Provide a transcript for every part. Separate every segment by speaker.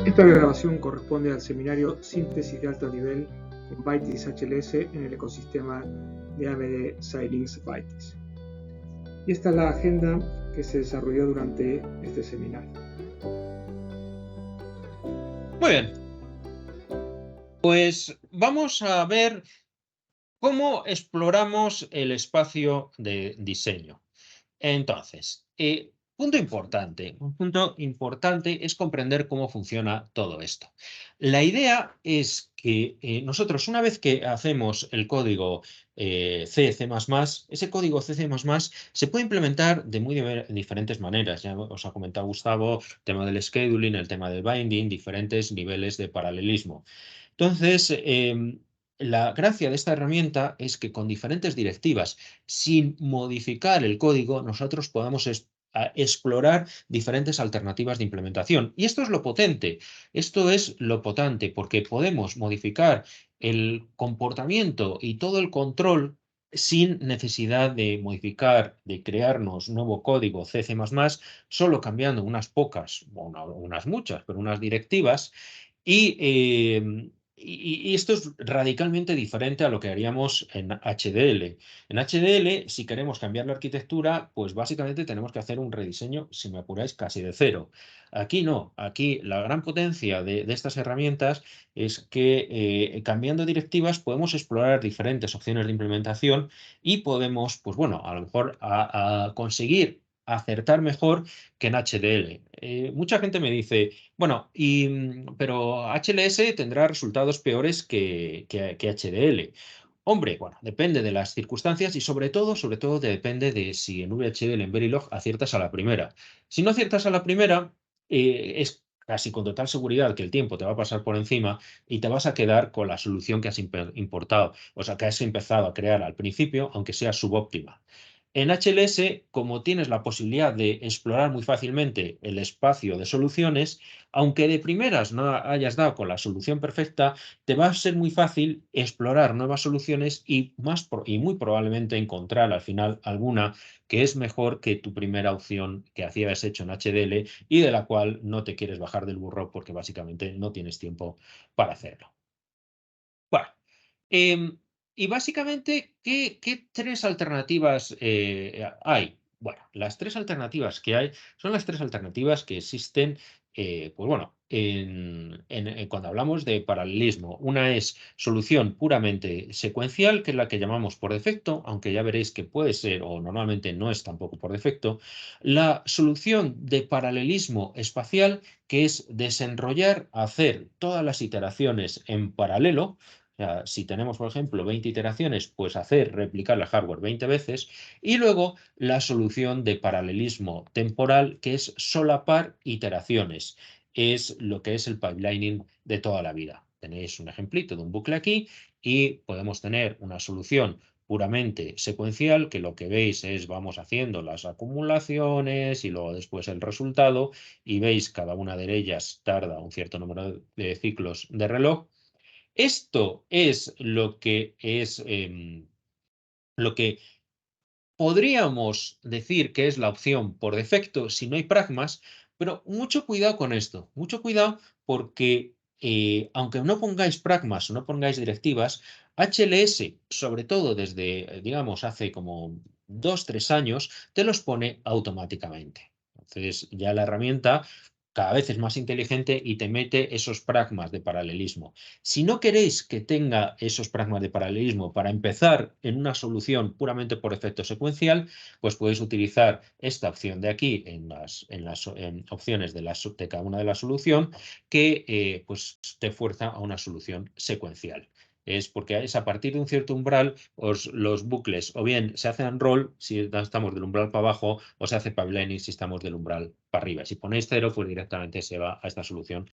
Speaker 1: Esta grabación corresponde al seminario Síntesis de alto nivel con Bytes HLS en el ecosistema de AMD Xilinx Bytes. Y esta es la agenda que se desarrolló durante este seminario.
Speaker 2: Muy bien. Pues vamos a ver cómo exploramos el espacio de diseño. Entonces, un punto importante es comprender cómo funciona todo esto. La idea es que nosotros, una vez que hacemos el código C, C++, ese código C, C++ se puede implementar de muy diferentes maneras. Ya os ha comentado Gustavo, el tema del scheduling, el tema del binding, diferentes niveles de paralelismo. Entonces, la gracia de esta herramienta es que con diferentes directivas, sin modificar el código, nosotros podamos explorar diferentes alternativas de implementación. Y esto es lo potente. Esto es lo potente porque podemos modificar el comportamiento y todo el control sin necesidad de modificar, de crearnos nuevo código C++, solo cambiando unas pocas, o unas muchas, pero unas directivas. Y esto es radicalmente diferente a lo que haríamos en HDL. En HDL, si queremos cambiar la arquitectura, pues básicamente tenemos que hacer un rediseño, si me apuráis, casi de cero. Aquí no, aquí la gran potencia de estas herramientas es que cambiando directivas podemos explorar diferentes opciones de implementación y podemos, pues bueno, a lo mejor a conseguir acertar mejor que en HDL. Mucha gente me dice, bueno, pero HLS tendrá resultados peores que HDL. Hombre, bueno, depende de las circunstancias y sobre todo depende de si en VHDL, en Verilog, aciertas a la primera. Si no aciertas a la primera, es casi con total seguridad que el tiempo te va a pasar por encima y te vas a quedar con la solución que has importado, o sea, que has empezado a crear al principio, aunque sea subóptima. En HLS, como tienes la posibilidad de explorar muy fácilmente el espacio de soluciones, aunque de primeras no hayas dado con la solución perfecta, te va a ser muy fácil explorar nuevas soluciones y muy probablemente encontrar al final alguna que es mejor que tu primera opción que hacías hecho en HDL y de la cual no te quieres bajar del burro porque básicamente no tienes tiempo para hacerlo. Bueno, y básicamente, ¿qué tres alternativas hay? Bueno, las tres alternativas que hay son las tres alternativas que existen, pues bueno, cuando hablamos de paralelismo. Una es solución puramente secuencial, que es la que llamamos por defecto, aunque ya veréis que puede ser o normalmente no es tampoco por defecto. La solución de paralelismo espacial, que es desenrollar, hacer todas las iteraciones en paralelo. O sea, si tenemos, por ejemplo, 20 iteraciones, pues hacer replicar la hardware 20 veces. Y luego la solución de paralelismo temporal, que es solapar iteraciones. Es lo que es el pipelining de toda la vida. Tenéis un ejemplito de un bucle aquí y podemos tener una solución puramente secuencial, que lo que veis es vamos haciendo las acumulaciones y luego después el resultado y veis cada una de ellas tarda un cierto número de ciclos de reloj. Esto es lo que podríamos decir que es la opción por defecto si no hay pragmas, pero mucho cuidado con esto, mucho cuidado porque aunque no pongáis pragmas o no pongáis directivas, HLS, sobre todo desde, digamos, hace como 2, 3 años, te los pone automáticamente. Entonces ya la herramienta cada vez es más inteligente y te mete esos pragmas de paralelismo. Si no queréis que tenga esos pragmas de paralelismo para empezar en una solución puramente por efecto secuencial, pues podéis utilizar esta opción de aquí en opciones de cada una de la solución que pues te fuerza a una solución secuencial. Es porque es a partir de un cierto umbral, los bucles o bien se hacen roll si estamos del umbral para abajo o se hace pipelining si estamos del umbral para arriba. Si ponéis 0, pues directamente se va a esta solución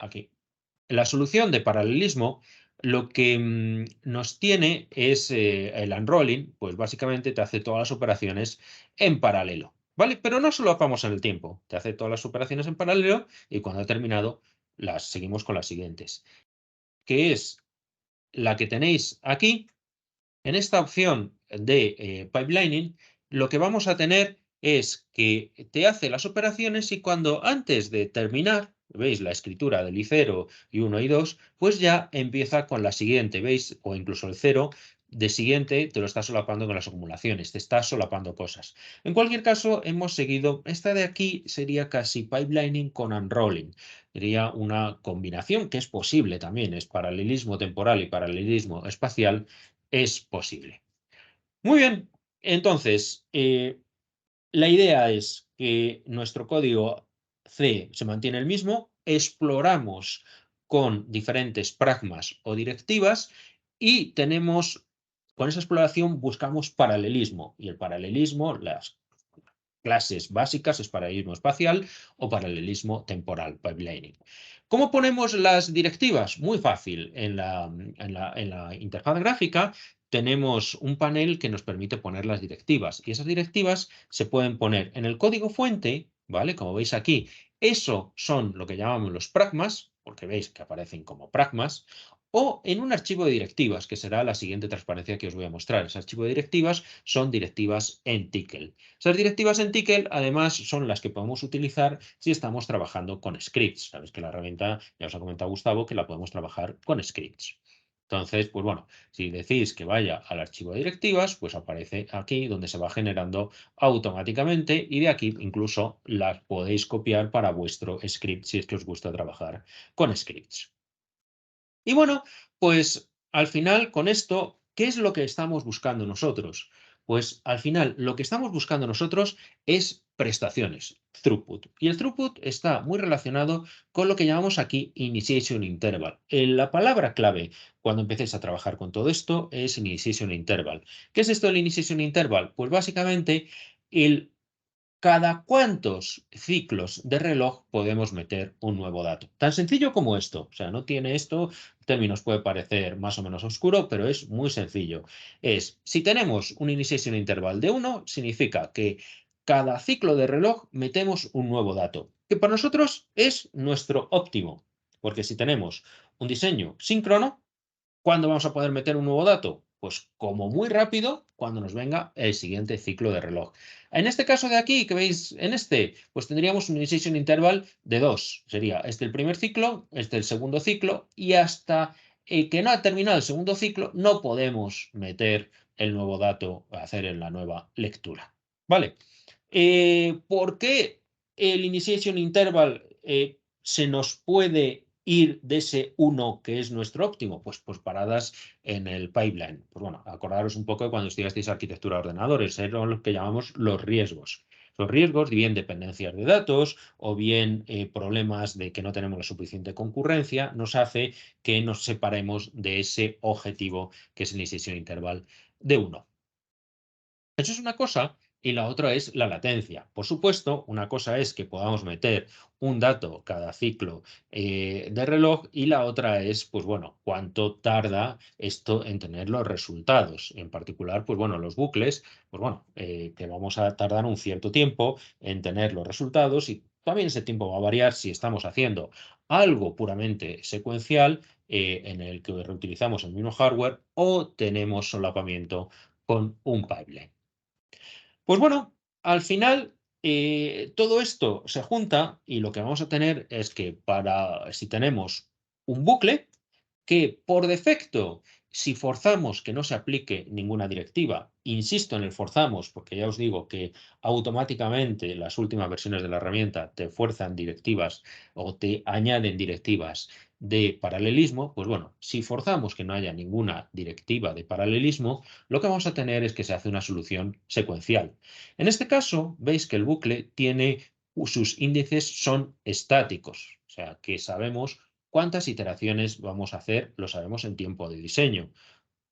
Speaker 2: aquí. La solución de paralelismo lo que nos tiene es el unrolling, pues básicamente te hace todas las operaciones en paralelo, ¿vale? Pero no solo vamos en el tiempo, te hace todas las operaciones en paralelo y cuando ha terminado las seguimos con las siguientes, que es la que tenéis aquí. En esta opción de pipelining, lo que vamos a tener es que te hace las operaciones y cuando antes de terminar, veis la escritura del I0 y 1 y 2, pues ya empieza con la siguiente, veis, o incluso el 0 de siguiente te lo está solapando con las acumulaciones, te está solapando cosas. En cualquier caso, hemos seguido, esta de aquí sería casi pipelining con unrolling, sería una combinación que es posible también, es paralelismo temporal y paralelismo espacial, es posible. Muy bien, entonces, la idea es que nuestro código C se mantiene el mismo, exploramos con diferentes pragmas o directivas y tenemos, con esa exploración buscamos paralelismo y el paralelismo, las clases básicas es paralelismo espacial o paralelismo temporal, pipelining. ¿Cómo ponemos las directivas? Muy fácil. En la interfaz gráfica tenemos un panel que nos permite poner las directivas y esas directivas se pueden poner en el código fuente, ¿vale? Como veis aquí, eso son lo que llamamos los pragmas, porque veis que aparecen como pragmas, o en un archivo de directivas, que será la siguiente transparencia que os voy a mostrar. Ese archivo de directivas son directivas en Tcl. Esas directivas en Tcl, además, son las que podemos utilizar si estamos trabajando con scripts. Sabéis que la herramienta, ya os ha comentado Gustavo, que la podemos trabajar con scripts. Entonces, pues bueno, si decís que vaya al archivo de directivas, pues aparece aquí donde se va generando automáticamente y de aquí incluso las podéis copiar para vuestro script si es que os gusta trabajar con scripts. Y bueno, pues al final con esto, ¿qué es lo que estamos buscando nosotros? Pues al final lo que estamos buscando nosotros es prestaciones, throughput. Y el throughput está muy relacionado con lo que llamamos aquí initiation interval. La palabra clave cuando empecéis a trabajar con todo esto es initiation interval. ¿Qué es esto del initiation interval? Pues básicamente el cada cuántos ciclos de reloj podemos meter un nuevo dato. Tan sencillo como esto. O sea, no tiene esto, en términos puede parecer más o menos oscuro, pero es muy sencillo. Si tenemos un initiation interval de 1, significa que cada ciclo de reloj metemos un nuevo dato, que para nosotros es nuestro óptimo. Porque si tenemos un diseño síncrono, ¿cuándo vamos a poder meter un nuevo dato? Pues como muy rápido cuando nos venga el siguiente ciclo de reloj. En este caso de aquí, que veis en este, pues tendríamos un initiation interval de 2. Sería este el primer ciclo, este el segundo ciclo y hasta que no ha terminado el segundo ciclo no podemos meter el nuevo dato a hacer en la nueva lectura. ¿Vale? ¿Por qué el initiation interval se nos puede ir de ese 1 que es nuestro óptimo? Pues paradas en el pipeline. Pues bueno, acordaros un poco de cuando estudiasteis arquitectura de ordenadores, son lo que llamamos los riesgos. Los riesgos, bien dependencias de datos o bien problemas de que no tenemos la suficiente concurrencia, nos hace que nos separemos de ese objetivo que es el initiation interval de 1. Eso es una cosa y la otra es la latencia. Por supuesto, una cosa es que podamos meter un dato cada ciclo de reloj y la otra es, pues bueno, cuánto tarda esto en tener los resultados. En particular, pues bueno, los bucles, pues bueno, que vamos a tardar un cierto tiempo en tener los resultados y también ese tiempo va a variar si estamos haciendo algo puramente secuencial en el que reutilizamos el mismo hardware o tenemos solapamiento con un pipeline. Pues bueno, al final todo esto se junta y lo que vamos a tener es que si tenemos un bucle, que por defecto, si forzamos que no se aplique ninguna directiva, insisto en el forzamos, porque ya os digo que automáticamente las últimas versiones de la herramienta te fuerzan directivas o te añaden directivas de paralelismo, pues bueno, si forzamos que no haya ninguna directiva de paralelismo, lo que vamos a tener es que se hace una solución secuencial. En este caso, veis que el bucle tiene sus índices son estáticos, o sea que sabemos cuántas iteraciones vamos a hacer, lo sabemos en tiempo de diseño.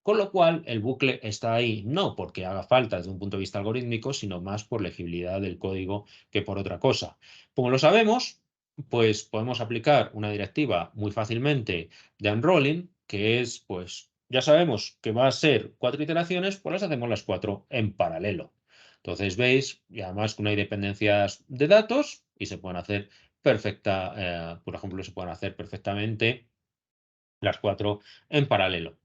Speaker 2: Con lo cual, el bucle está ahí no porque haga falta desde un punto de vista algorítmico, sino más por legibilidad del código que por otra cosa. Como lo sabemos, pues podemos aplicar una directiva muy fácilmente de unrolling, que es, pues, ya sabemos que va a ser 4 iteraciones, pues las hacemos las 4 en paralelo. Entonces veis, y además que no hay dependencias de datos y se pueden hacer por ejemplo, se pueden hacer perfectamente las 4 en paralelo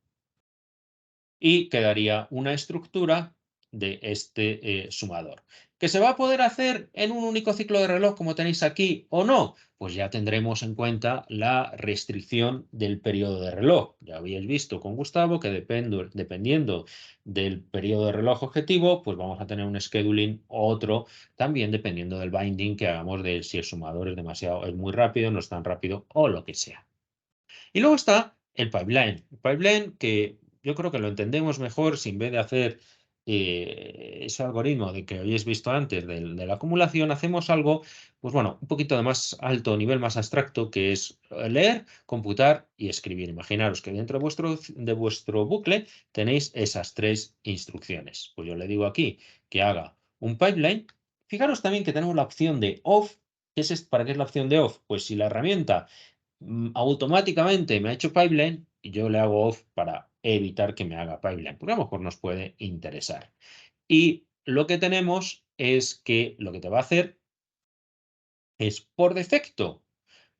Speaker 2: y quedaría una estructura de este sumador. ¿Que se va a poder hacer en un único ciclo de reloj como tenéis aquí o no? Pues ya tendremos en cuenta la restricción del periodo de reloj. Ya habéis visto con Gustavo que dependiendo del periodo de reloj objetivo, pues vamos a tener un scheduling u otro, también dependiendo del binding que hagamos de si el sumador es muy rápido, no es tan rápido o lo que sea. Y luego está el pipeline. El pipeline que yo creo que lo entendemos mejor si en vez de hacer ese algoritmo de que habéis visto antes de la acumulación, hacemos algo, pues bueno, un poquito de más alto nivel, más abstracto, que es leer, computar y escribir. Imaginaros que dentro de vuestro bucle tenéis esas tres instrucciones. Pues yo le digo aquí que haga un pipeline. Fijaros también que tenemos la opción de off. ¿Para qué es la opción de off? Pues si la herramienta automáticamente me ha hecho pipeline y yo le hago off para evitar que me haga pipeline, porque a lo mejor nos puede interesar. Y lo que tenemos es que lo que te va a hacer es por defecto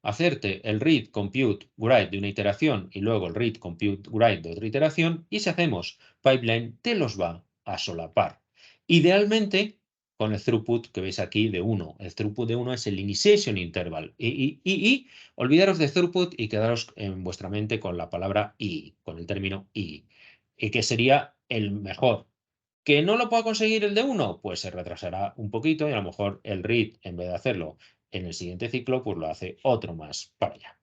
Speaker 2: hacerte el read, compute, write de una iteración y luego el read, compute, write de otra iteración, y si hacemos pipeline te los va a solapar. Idealmente con el throughput que veis aquí de 1. El throughput de 1 es el initiation interval. Y olvidaros de throughput y quedaros en vuestra mente con la palabra y, con el término y que sería el mejor. ¿Que no lo pueda conseguir el de 1? Pues se retrasará un poquito y a lo mejor el read, en vez de hacerlo en el siguiente ciclo, pues lo hace otro más para allá.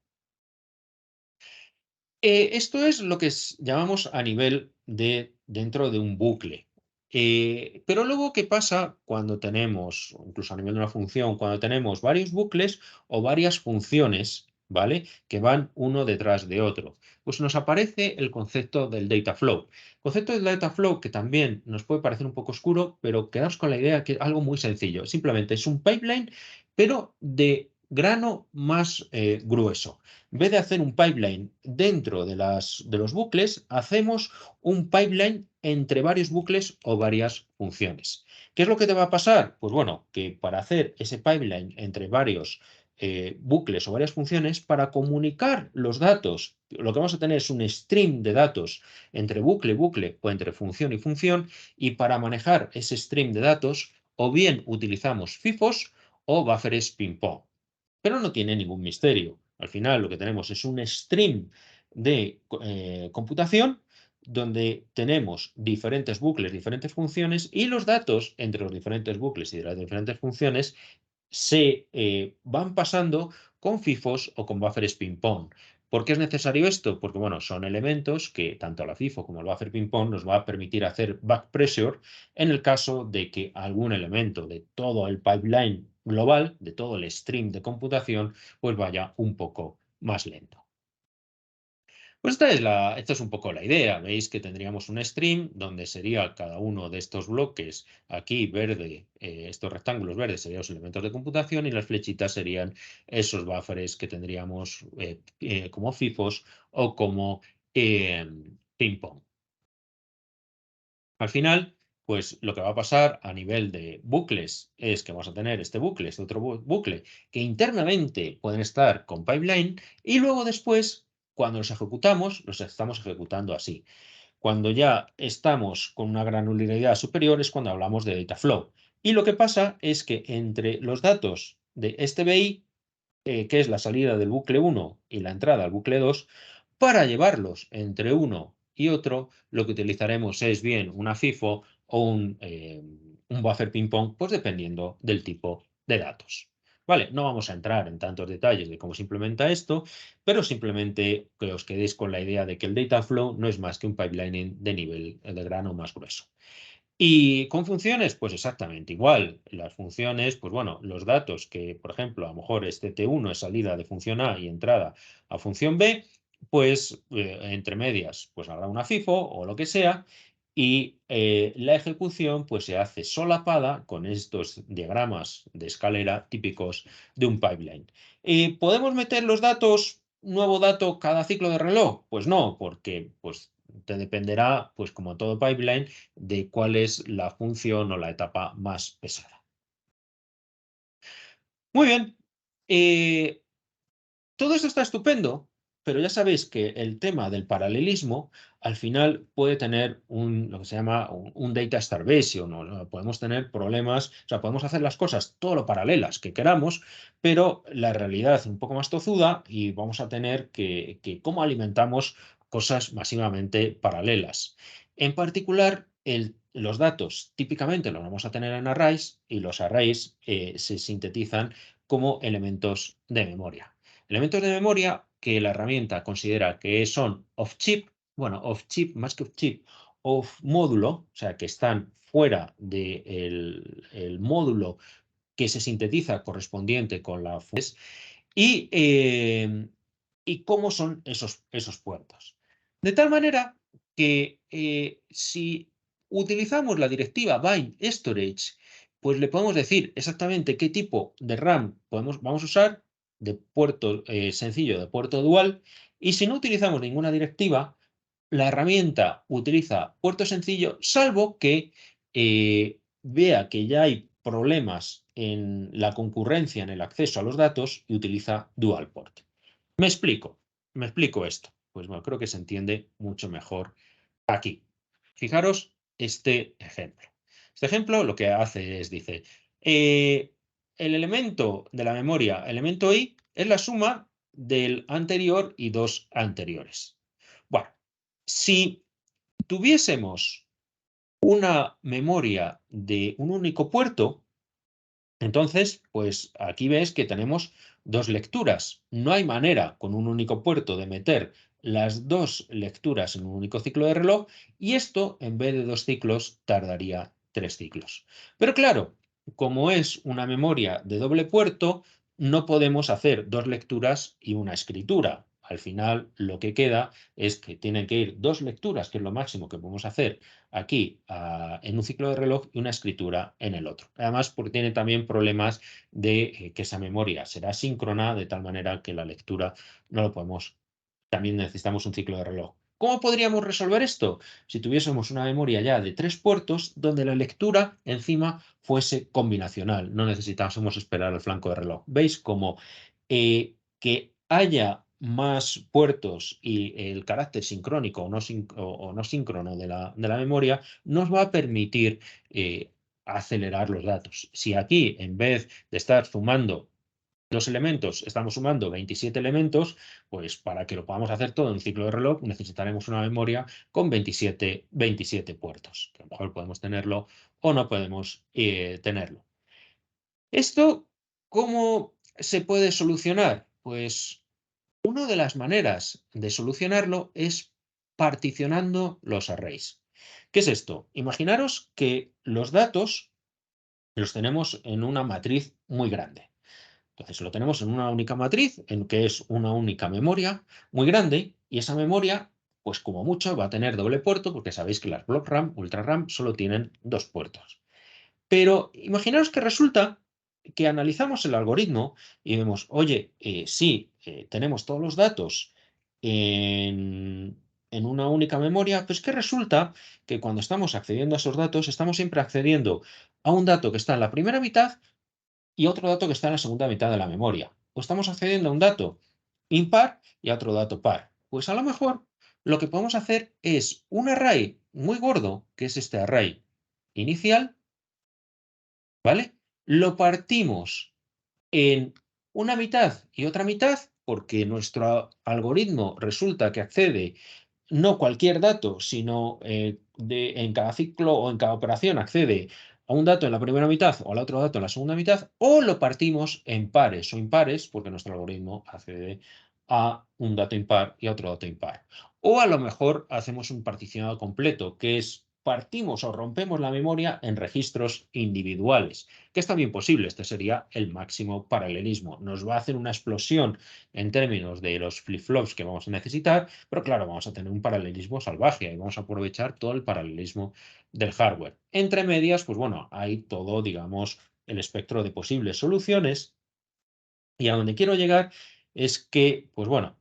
Speaker 2: Esto es lo que llamamos a nivel de dentro de un bucle. Pero luego, ¿qué pasa cuando tenemos, incluso a nivel de una función, cuando tenemos varios bucles o varias funciones, ¿vale? Que van uno detrás de otro. Pues nos aparece el concepto del data flow. El concepto del data flow que también nos puede parecer un poco oscuro, pero quedaos con la idea que es algo muy sencillo. Simplemente es un pipeline, pero de grano más grueso. En vez de hacer un pipeline dentro de los bucles, hacemos un pipeline entre varios bucles o varias funciones. ¿Qué es lo que te va a pasar? Pues bueno, que para hacer ese pipeline entre varios bucles o varias funciones, para comunicar los datos, lo que vamos a tener es un stream de datos entre bucle, bucle o entre función y función, y para manejar ese stream de datos, o bien utilizamos FIFOs o buffers ping-pong. Pero no tiene ningún misterio. Al final lo que tenemos es un stream de computación donde tenemos diferentes bucles, diferentes funciones y los datos entre los diferentes bucles y de las diferentes funciones se van pasando con FIFOs o con buffers ping-pong. ¿Por qué es necesario esto? Porque bueno, son elementos que tanto la FIFO como el buffer ping-pong nos va a permitir hacer back pressure en el caso de que algún elemento de todo el pipeline global, de todo el stream de computación, pues vaya un poco más lento. Pues esta es un poco la idea. Veis que tendríamos un stream donde sería cada uno de estos bloques, aquí verde, estos rectángulos verdes serían los elementos de computación y las flechitas serían esos buffers que tendríamos como FIFOs o como ping-pong. Al final, pues lo que va a pasar a nivel de bucles es que vamos a tener este bucle, este otro bucle, que internamente pueden estar con pipeline y luego después, cuando los ejecutamos, los estamos ejecutando así. Cuando ya estamos con una granularidad superior es cuando hablamos de data flow. Y lo que pasa es que entre los datos de este BI, que es la salida del bucle 1 y la entrada al bucle 2, para llevarlos entre uno y otro, lo que utilizaremos es bien una FIFO o un buffer ping-pong, pues dependiendo del tipo de datos. Vale, no vamos a entrar en tantos detalles de cómo se implementa esto, pero simplemente que os quedéis con la idea de que el data flow no es más que un pipelining de nivel de grano más grueso. Y con funciones, pues exactamente igual. Las funciones, pues bueno, los datos que, por ejemplo, a lo mejor este T1 es salida de función A y entrada a función B, pues entre medias, pues habrá una FIFO o lo que sea, y la ejecución pues se hace solapada con estos diagramas de escalera típicos de un pipeline. ¿Podemos meter los datos, nuevo dato cada ciclo de reloj? Pues no, porque pues te dependerá, pues como todo pipeline, de cuál es la función o la etapa más pesada. Muy bien. Todo esto está estupendo, pero ya sabéis que el tema del paralelismo al final puede tener lo que se llama un data starvation, o podemos tener problemas, o sea, podemos hacer las cosas todo lo paralelas que queramos, pero la realidad es un poco más tozuda y vamos a tener que cómo alimentamos cosas masivamente paralelas. En particular, los datos típicamente los vamos a tener en arrays y los arrays se sintetizan como elementos de memoria. Elementos de memoria que la herramienta considera que son off-chip, bueno, off-chip, más que off-chip, off-módulo, o sea, que están fuera del el módulo que se sintetiza correspondiente con la y, y cómo son esos puertos. De tal manera que si utilizamos la directiva bind storage, pues le podemos decir exactamente qué tipo de RAM vamos a usar, de puerto sencillo, de puerto dual, y si no utilizamos ninguna directiva, la herramienta utiliza puerto sencillo, salvo que vea que ya hay problemas en la concurrencia en el acceso a los datos y utiliza dual port. Me explico esto. Pues bueno, creo que se entiende mucho mejor aquí. Fijaros este ejemplo. Este ejemplo lo que hace es, dice, el elemento de la memoria, elemento i, es la suma del anterior y dos anteriores. Bueno, si tuviésemos una memoria de un único puerto, entonces, pues aquí ves que tenemos dos lecturas. No hay manera con un único puerto de meter las dos lecturas en un único ciclo de reloj y esto en vez de 2 ciclos tardaría 3 ciclos. Pero claro, como es una memoria de doble puerto, no podemos hacer dos lecturas y una escritura. Al final lo que queda es que tienen que ir dos lecturas, que es lo máximo que podemos hacer aquí en un ciclo de reloj y una escritura en el otro. Además, porque tiene también problemas de que esa memoria será síncrona, de tal manera que la lectura no lo podemos, también necesitamos un ciclo de reloj. ¿Cómo podríamos resolver esto? Si tuviésemos una memoria ya de 3 puertos donde la lectura encima fuese combinacional, no necesitásemos esperar al flanco de reloj. ¿Veis cómo que haya más puertos y el carácter sincrónico o no síncrono de la memoria nos va a permitir acelerar los datos? Si aquí, en vez de estar sumando dos elementos, estamos sumando 27 elementos, pues para que lo podamos hacer todo en un ciclo de reloj necesitaremos una memoria con 27 puertos, que a lo mejor podemos tenerlo o no podemos tenerlo. ¿Esto cómo se puede solucionar? Pues una de las maneras de solucionarlo es particionando los arrays. ¿Qué es esto? Imaginaros que los datos los tenemos en una matriz muy grande. Entonces lo tenemos en una única matriz, en que es una única memoria muy grande, y esa memoria, pues como mucho, va a tener doble puerto, porque sabéis que las Block RAM, Ultra RAM, solo tienen dos puertos. Pero imaginaos que resulta que analizamos el algoritmo y vemos, oye, sí, tenemos todos los datos en una única memoria, pues que resulta que cuando estamos accediendo a esos datos, estamos siempre accediendo a un dato que está en la primera mitad y otro dato que está en la segunda mitad de la memoria. O estamos accediendo a un dato impar y a otro dato par. Pues a lo mejor lo que podemos hacer es un array muy gordo, que es este array inicial, ¿vale? Lo partimos en una mitad y otra mitad, porque nuestro algoritmo resulta que accede no cualquier dato, sino en cada ciclo o en cada operación accede a un dato en la primera mitad o al otro dato en la segunda mitad, o lo partimos en pares o impares, porque nuestro algoritmo accede a un dato impar y a otro dato impar. O a lo mejor hacemos un particionado completo, que es partimos o rompemos la memoria en registros individuales, que es también posible. Este sería el máximo paralelismo. Nos va a hacer una explosión en términos de los flip-flops que vamos a necesitar, pero claro, vamos a tener un paralelismo salvaje y vamos a aprovechar todo el paralelismo del hardware. Entre medias, pues bueno, hay todo, digamos, el espectro de posibles soluciones. Y a donde quiero llegar es que, pues bueno,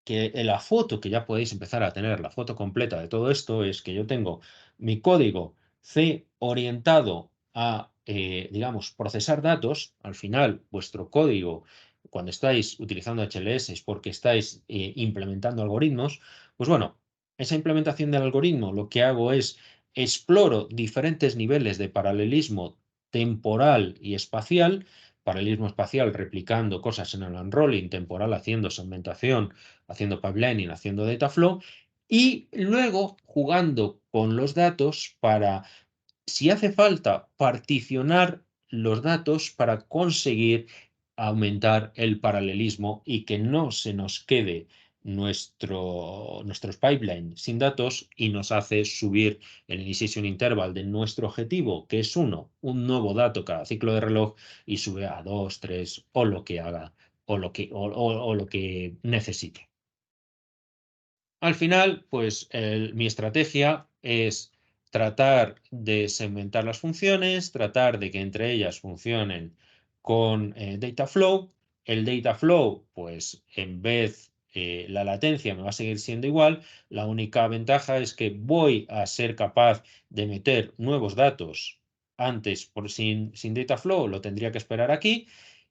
Speaker 2: que la foto que ya podéis empezar a tener, la foto completa de todo esto, es que yo tengo mi código C orientado a, digamos, procesar datos. Al final, vuestro código cuando estáis utilizando HLS es porque estáis implementando algoritmos, pues bueno, esa implementación del algoritmo lo que hago es exploro diferentes niveles de paralelismo temporal y espacial, paralelismo espacial replicando cosas en el unrolling, temporal haciendo segmentación, haciendo pipelining, haciendo data flow, y luego jugando con los datos para, si hace falta, particionar los datos para conseguir aumentar el paralelismo y que no se nos quede nuestros pipeline sin datos y nos hace subir el initiation interval de nuestro objetivo, que es un nuevo dato cada ciclo de reloj, y sube a 2, 3 o lo que haga o lo que necesite. Al final, pues mi estrategia es tratar de segmentar las funciones, tratar de que entre ellas funcionen con Dataflow. El Dataflow, pues en vez, la latencia me va a seguir siendo igual. La única ventaja es que voy a ser capaz de meter nuevos datos antes sin Dataflow, lo tendría que esperar aquí.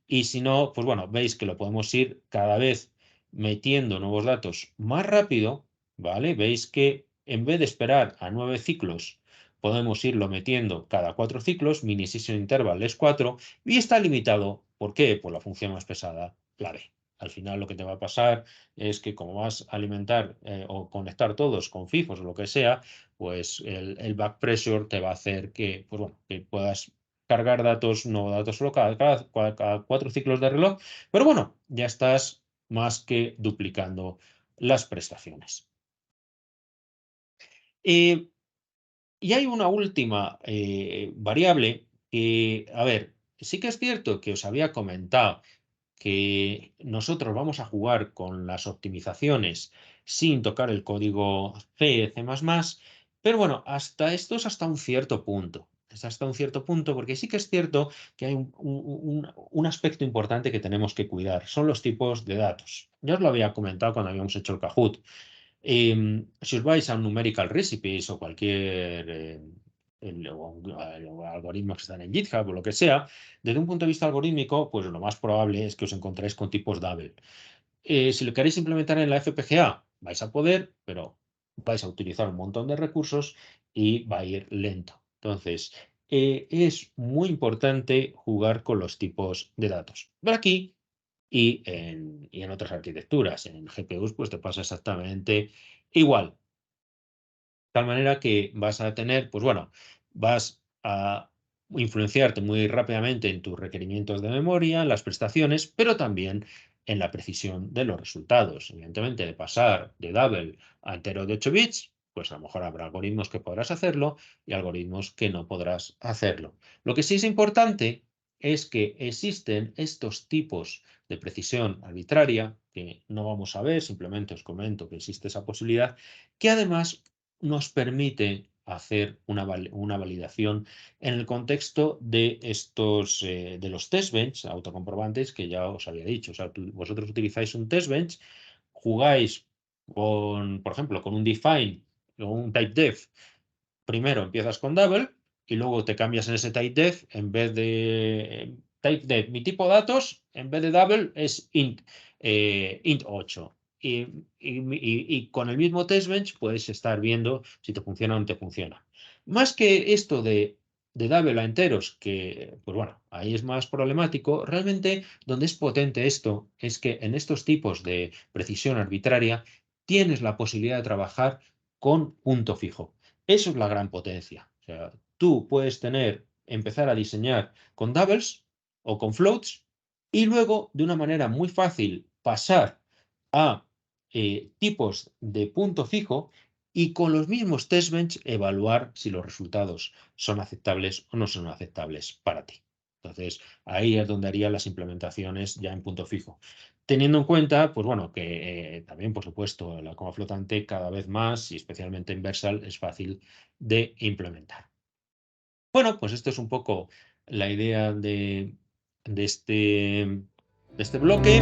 Speaker 2: Y si no, pues bueno, veis que lo podemos ir cada vez metiendo nuevos datos más rápido, ¿vale? Veis que en vez de esperar a 9 ciclos, podemos irlo metiendo cada 4 ciclos, mini session interval es 4, y está limitado. ¿Por qué? Por la función más pesada, la B. Al final lo que te va a pasar es que como vas a alimentar o conectar todos con fijos o lo que sea, pues el back pressure te va a hacer que, pues bueno, que puedas cargar datos, no datos solo cada 4 ciclos de reloj, pero bueno, ya estás más que duplicando las prestaciones. Y hay una última variable que, a ver, sí que es cierto que os había comentado que nosotros vamos a jugar con las optimizaciones sin tocar el código C, C++, pero bueno, hasta esto es hasta un cierto punto. Es hasta un cierto punto, porque sí que es cierto que hay un aspecto importante que tenemos que cuidar, son los tipos de datos. Ya os lo había comentado cuando habíamos hecho el Kahoot. Si os vais a un numerical recipes o cualquier algoritmos que están en GitHub o lo que sea, desde un punto de vista algorítmico, pues lo más probable es que os encontréis con tipos double. Si lo queréis implementar en la FPGA, vais a poder, pero vais a utilizar un montón de recursos y va a ir lento. Entonces, es muy importante jugar con los tipos de datos. Pero aquí y en otras arquitecturas, en GPUs, pues te pasa exactamente igual. De tal manera que vas a tener, pues bueno, vas a influenciarte muy rápidamente en tus requerimientos de memoria, en las prestaciones, pero también en la precisión de los resultados. Evidentemente, de pasar de double a entero de 8 bits, pues a lo mejor habrá algoritmos que podrás hacerlo y algoritmos que no podrás hacerlo. Lo que sí es importante es que existen estos tipos de precisión arbitraria, que no vamos a ver, simplemente os comento que existe esa posibilidad, que además nos permite hacer una validación en el contexto de estos de los test bench autocomprobantes que ya os había dicho. O sea, vosotros utilizáis un test bench, jugáis con, por ejemplo, con un define o un type def. Primero empiezas con double y luego te cambias en ese type def, en vez de type def, mi tipo de datos, en vez de double es int 8. Y con el mismo test bench puedes estar viendo si te funciona o no te funciona. Más que esto de double a enteros, que, pues bueno, ahí es más problemático, realmente donde es potente esto es que en estos tipos de precisión arbitraria tienes la posibilidad de trabajar con punto fijo. Eso es la gran potencia. O sea, tú puedes empezar a diseñar con doubles o con floats y luego de una manera muy fácil pasar a tipos de punto fijo y con los mismos test bench evaluar si los resultados son aceptables o no son aceptables para ti. Entonces, ahí es donde haría las implementaciones ya en punto fijo. Teniendo en cuenta, pues bueno, que también, por supuesto, la coma flotante cada vez más, y especialmente en Versal, es fácil de implementar. Bueno, pues esto es un poco la idea de este bloque.